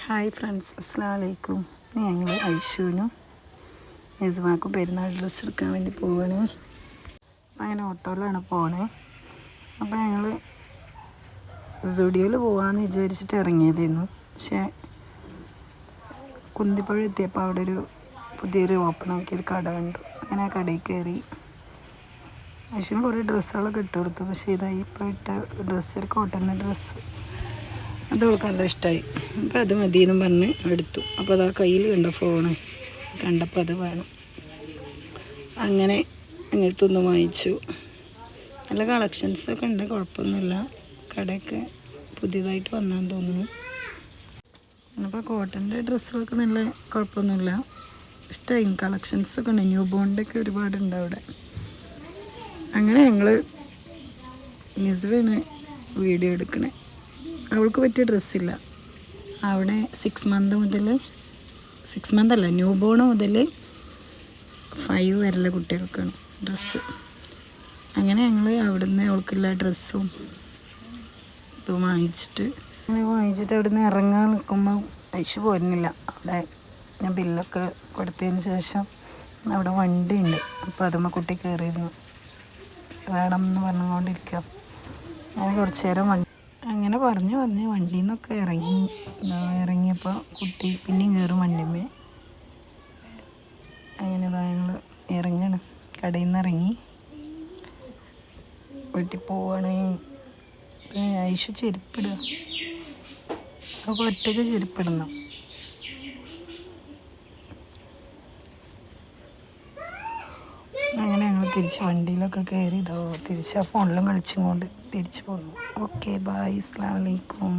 Hi friends, അസ്സലാമു അലൈക്കും. ഞങ്ങൾ ഐഷുവിനും നിസ്മാക്കും പെരുന്നാൾ ഡ്രസ്സ് എടുക്കാൻ വേണ്ടി പോവാണ്. അങ്ങനെ ഓട്ടോയിലാണ് പോണേ. അപ്പോൾ ഞങ്ങൾ സ്റ്റുഡിയോയിൽ പോകാമെന്ന് വിചാരിച്ചിട്ട് ഇറങ്ങിയതായിരുന്നു. പക്ഷേ കുന്തിപ്പുഴ എത്തിയപ്പോൾ അവിടെ ഒരു പുതിയൊരു ഓപ്പൺ ആക്കിയൊരു കട കണ്ടു. അങ്ങനെ ആ കടയിൽ കയറി ഐഷുവിന് കുറേ ഡ്രസ്സുകളൊക്കെ ഇട്ട് കൊടുത്തു. പക്ഷേ ഇതായി ഇപ്പോൾ ഇട്ട ഡ്രസ്സ് ഒരു കോട്ടൻ്റെ ഡ്രസ്സ്, അത് അവൾക്ക് നല്ല ഇഷ്ടമായി. അപ്പോൾ അത് മതിയെന്നും പറഞ്ഞ് എടുത്തു. അപ്പോൾ അതാ കയ്യിൽ കണ്ട ഫോണ് കണ്ടപ്പോൾ അത് വേണം. അങ്ങനെ അങ്ങനത്തെ ഒന്ന് വാങ്ങിച്ചു. നല്ല കളക്ഷൻസൊക്കെ ഉണ്ട്, കുഴപ്പമൊന്നുമില്ല. കടയൊക്കെ പുതിയതായിട്ട് വന്നാന്ന് തോന്നുന്നു. അപ്പോൾ കോട്ടൻ്റെ ഡ്രസ്സുകളൊക്കെ നല്ല കുഴപ്പമൊന്നുമില്ല, ഇഷ്ടമായി. കളക്ഷൻസൊക്കെ ഉണ്ട്, ന്യൂ ബോണ്ടൊക്കെ ഒരുപാടുണ്ട് അവിടെ. അങ്ങനെ ഞങ്ങൾ നിസ്വയാണ് വീഡിയോ എടുക്കണേ. അവൾക്ക് പറ്റിയ ഡ്രസ്സില്ല അവിടെ. 6 മന്ത് മുതൽ 6 മന്തല്ല, ന്യൂ ബോൺ മുതൽ 5 വരെയുള്ള കുട്ടികൾക്കാണ് ഡ്രസ്സ്. അങ്ങനെ ഞങ്ങൾ അവിടുന്ന് അവൾക്കുള്ള ഡ്രസ്സും ഇതും വാങ്ങിച്ചിട്ട് അവിടുന്ന് ഇറങ്ങാൻ നിൽക്കുമ്പോൾ ഐഷു പോരുന്നില്ല. അവിടെ ഞാൻ ബില്ലൊക്കെ കൊടുത്തതിന് ശേഷം അവിടെ വണ്ടി ഉണ്ട്. അപ്പോൾ അതുമ്മ കുട്ടി കയറിയിരുന്നു, വേണം എന്ന് പറഞ്ഞുകൊണ്ടിരിക്കുക. ഞാൻ കുറച്ച് നേരം അങ്ങനെ പറഞ്ഞു വന്ന് വണ്ടിയിൽ നിന്നൊക്കെ ഇറങ്ങിയപ്പോൾ കുട്ടി പിന്നെയും കയറും വണ്ടിമേ. അങ്ങനെ ഞങ്ങൾ ഇറങ്ങണം, കടയിൽ നിന്ന് ഇറങ്ങി വീട്ടിൽ പോവാണ്. ഐഷു ചെരുപ്പിടുക, അപ്പോൾ ഒറ്റയ്ക്ക് ചെരുപ്പിടണം. അങ്ങനെ ഞങ്ങൾ തിരിച്ച് വണ്ടിയിലൊക്കെ കയറി തിരിച്ച് ആ ഫോണിലും കളിച്ചും കൊണ്ട് തിരിച്ചു പോന്നു. ഓക്കെ, ബൈ, അസ്സലാമു അലൈക്കും.